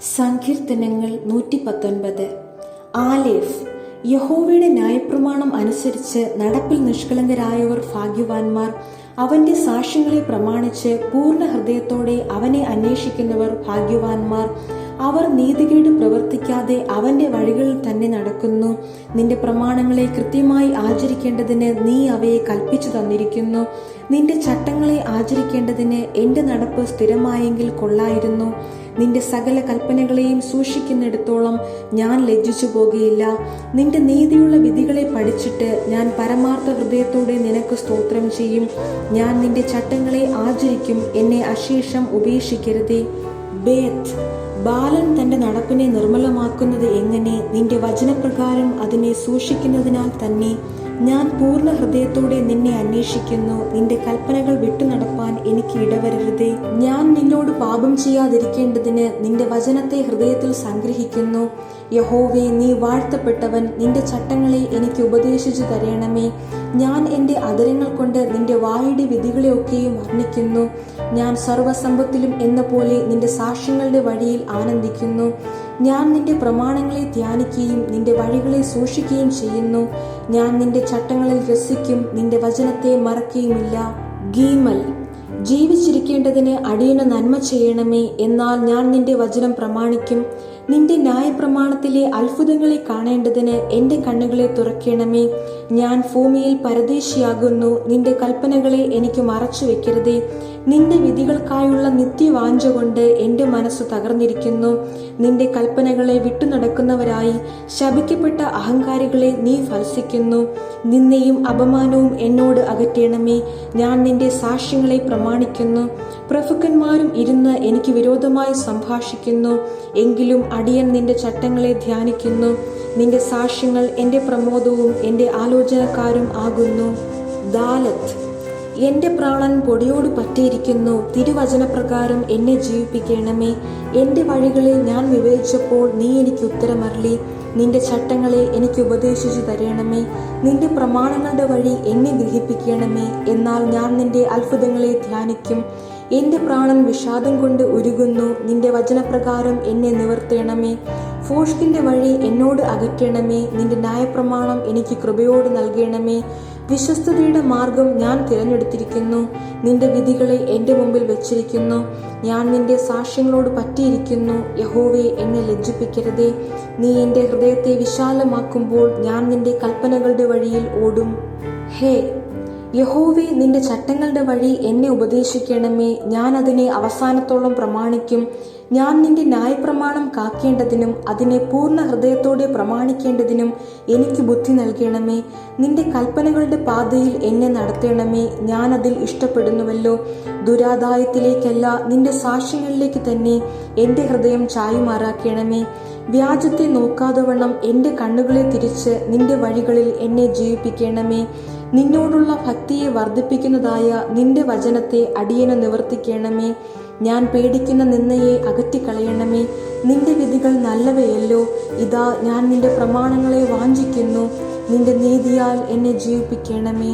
സങ്കീർത്തനങ്ങൾ 119. ആലേഫ്. യഹോവയുടെ ന്യായപ്രമാണം അനുസരിച്ച് നടപ്പിൽ നിഷ്കളങ്കരായവർ ഭാഗ്യവാന്മാർ. അവന്റെ സാക്ഷ്യങ്ങളെ പ്രമാണിച്ച് പൂർണ്ണ ഹൃദയത്തോടെ അവനെ അന്വേഷിക്കുന്നവർ ഭാഗ്യവാന്മാർ. അവർ നീതികേട് പ്രവർത്തിക്കാതെ അവന്റെ വഴികളിൽ തന്നെ നടക്കുന്നു. നിന്റെ പ്രമാണങ്ങളെ കൃത്യമായി ആചരിക്കേണ്ടതിന് നീ അവയെ കൽപ്പിച്ചു തന്നിരിക്കുന്നു. നിന്റെ ചട്ടങ്ങളെ ആചരിക്കേണ്ടതിന് എന്റെ നടപ്പ് സ്ഥിരമായെങ്കിൽ കൊള്ളായിരുന്നു. നിന്റെ സകല കൽപ്പനകളെയും സൂക്ഷിക്കുന്നിടത്തോളം ഞാൻ ലജ്ജിച്ചു പോകുകയില്ല. നിന്റെ നീതിയുള്ള വിധികളെ പഠിച്ചിട്ട് ഞാൻ പരമാർത്ഥ ഹൃദയത്തോടെ നിനക്ക് സ്തോത്രം ചെയ്യും. ഞാൻ നിന്റെ ചട്ടങ്ങളെ ആചരിക്കും, എന്നെ അശേഷം ഉപേക്ഷിക്കരുതേ. ബേത്ത്. ബാലൻ തന്റെ നടപ്പിനെ നിർമ്മലമാക്കുന്നത് എങ്ങനെ? നിന്റെ വചനപ്രകാരം അതിനെ സൂക്ഷിക്കുന്നതിനാൽ തന്നെ. ഞാൻ പൂർണ്ണ ഹൃദയത്തോടെ നിന്നെ അന്വേഷിക്കുന്നു. നിന്റെ കൽപ്പനകൾ വിട്ടുനടപ്പാൻ എനിക്ക് ഇടവരരുതേ. ഞാൻ നിന്നോട് പാപം ചെയ്യാതിരിക്കേണ്ടതിന് നിന്റെ വചനത്തെ ഹൃദയത്തിൽ സംഗ്രഹിക്കുന്നു. യഹോവേ, നീ വാഴ്ത്തപ്പെട്ടവൻ. നിന്റെ ചട്ടങ്ങളെ എനിക്ക് ഉപദേശിച്ചു തരണമേ. ഞാൻ എൻ്റെ അധരങ്ങൾ കൊണ്ട് നിന്റെ വായുടെ വിധികളെയൊക്കെയും വർണ്ണിക്കുന്നു. ഞാൻ സർവ്വസമ്പത്തിലും എന്ന പോലെ നിന്റെ സാക്ഷ്യങ്ങളുടെ വഴിയിൽ ആനന്ദിക്കുന്നു. ഞാൻ നിന്റെ പ്രമാണങ്ങളെ ധ്യാനിക്കുകയും നിന്റെ വഴികളെ സൂക്ഷിക്കുകയും ചെയ്യുന്നു. ഞാൻ നിന്റെ ചട്ടങ്ങളിൽ രസിക്കും, നിന്റെ വചനത്തെ മറക്കുകയുമില്ല. ഗീമൽ. ജീവിച്ചിരിക്കേണ്ടതിന് അടിയന് നന്മ ചെയ്യണമേ, എന്നാൽ ഞാൻ നിന്റെ വചനം പ്രമാണിക്കും. നിന്റെ ന്യായപ്രമാണത്തിലെ അത്ഭുതങ്ങളെ കാണേണ്ടതിന് എൻ്റെ കണ്ണുകളെ തുറക്കണമേ. ഞാൻ ഭൂമിയിൽ പരദേശിയാകുന്നു. നിന്റെ കൽപ്പനകളെ എനിക്ക് മറച്ചു വെക്കരുതേ. നിന്റെ വിധികൾക്കായുള്ള നിത്യവാഞ്ച കൊണ്ട് എൻ്റെ മനസ്സ് തകർന്നിരിക്കുന്നു. നിന്റെ കൽപ്പനകളെ വിട്ടുനടക്കുന്നവരായി ശപിക്കപ്പെട്ട അഹങ്കാരികളെ നീ ഭത്സിക്കുന്നു. നിന്ദയും അപമാനവും എന്നോട് അകറ്റണമേ. ഞാൻ നിന്റെ സാക്ഷ്യങ്ങളെ പ്രമാണിക്കുന്നു. പ്രഭുക്കന്മാരും ഇരുന്ന് എനിക്ക് വിരോധമായി സംഭാഷിക്കുന്നു. എങ്കിലും അടിയൻ നിന്റെ ചട്ടങ്ങളെ ധ്യാനിക്കുന്നു. നിന്റെ സാക്ഷ്യങ്ങൾ എൻ്റെ പ്രമോദവും എൻ്റെ ആലോചനക്കാരും ആകുന്നു. ദാലത്ത്. എൻ്റെ പ്രാണൻ പൊടിയോട് പറ്റിയിരിക്കുന്നു. തിരുവചനപ്രകാരം എന്നെ ജീവിപ്പിക്കണമേ. എൻ്റെ വഴികളെ ഞാൻ വിവേചിച്ചപ്പോൾ നീ എനിക്ക് ഉത്തരമരുളി. നിന്റെ ചട്ടങ്ങളെ എനിക്ക് ഉപദേശിച്ചു തരണമേ. നിന്റെ പ്രമാണങ്ങളുടെ വഴി എന്നെ ഗ്രഹിപ്പിക്കണമേ. എന്നാൽ ഞാൻ നിന്റെ അത്ഭുതങ്ങളെ ധ്യാനിക്കും. എൻ്റെ പ്രാണൻ വിഷാദം കൊണ്ട് ഉരുകുന്നു. നിന്റെ വചനപ്രകാരം എന്നെ നിവർത്തണമേ. ഭോഷ്കിന്റെ വഴി എന്നോട് അകറ്റണമേ. നിന്റെ ന്യായപ്രമാണം എനിക്ക് കൃപയോട് നൽകണമേ. വിശ്വസ്തതയുടെ മാർഗം ഞാൻ തിരഞ്ഞെടുത്തിരിക്കുന്നു. നിന്റെ വിധികളെ എൻ്റെ മുമ്പിൽ വെച്ചിരിക്കുന്നു. ഞാൻ നിന്റെ സാക്ഷ്യങ്ങളോട് പറ്റിയിരിക്കുന്നു. യഹോവേ, എന്നെ ലജ്ജിപ്പിക്കരുതേ. നീ എൻ്റെ ഹൃദയത്തെ വിശാലമാക്കുമ്പോൾ ഞാൻ നിന്റെ കൽപ്പനകളുടെ വഴിയിൽ ഓടും. ഹേ യഹോവേ, നിന്റെ ചട്ടങ്ങളുടെ വഴി എന്നെ ഉപദേശിക്കണമേ. ഞാൻ അതിനെ അവസാനത്തോളം പ്രമാണിക്കും. ഞാൻ നിന്റെ ന്യായപ്രമാണം കാക്കേണ്ടതിനും അതിനെ പൂർണ്ണ ഹൃദയത്തോടെ പ്രമാണിക്കേണ്ടതിനും എനിക്ക് ബുദ്ധി നൽകണമേ. നിന്റെ കൽപ്പനകളുടെ പാതയിൽ എന്നെ നടത്തണമേ. ഞാൻ അതിൽ ഇഷ്ടപ്പെടുന്നുവല്ലോ. ദുരാദായത്തിലേക്കല്ല, നിന്റെ സാക്ഷ്യങ്ങളിലേക്ക് തന്നെ എൻ്റെ ഹൃദയം ചായുമാറാക്കണമേ. വ്യാജത്തെ നോക്കാതെ വണ്ണം എൻ്റെ കണ്ണുകളെ തിരിച്ച് നിന്റെ വഴികളിൽ എന്നെ ജീവിപ്പിക്കണമേ. നിന്നോടുള്ള ഭക്തിയെ വർദ്ധിപ്പിക്കുന്നതായ നിന്റെ വചനത്തെ അടിയന് നിവർത്തിക്കണമേ. ഞാൻ പേടിക്കുന്ന നിന്ദയെ അകറ്റിക്കളയണമേ. നിന്റെ വിധികൾ നല്ലവയല്ലോ. ഇതാ, ഞാൻ നിന്റെ പ്രമാണങ്ങളെ വാഞ്ചിക്കുന്നു. നിന്റെ നീതിയാൽ എന്നെ ജീവിപ്പിക്കണമേ.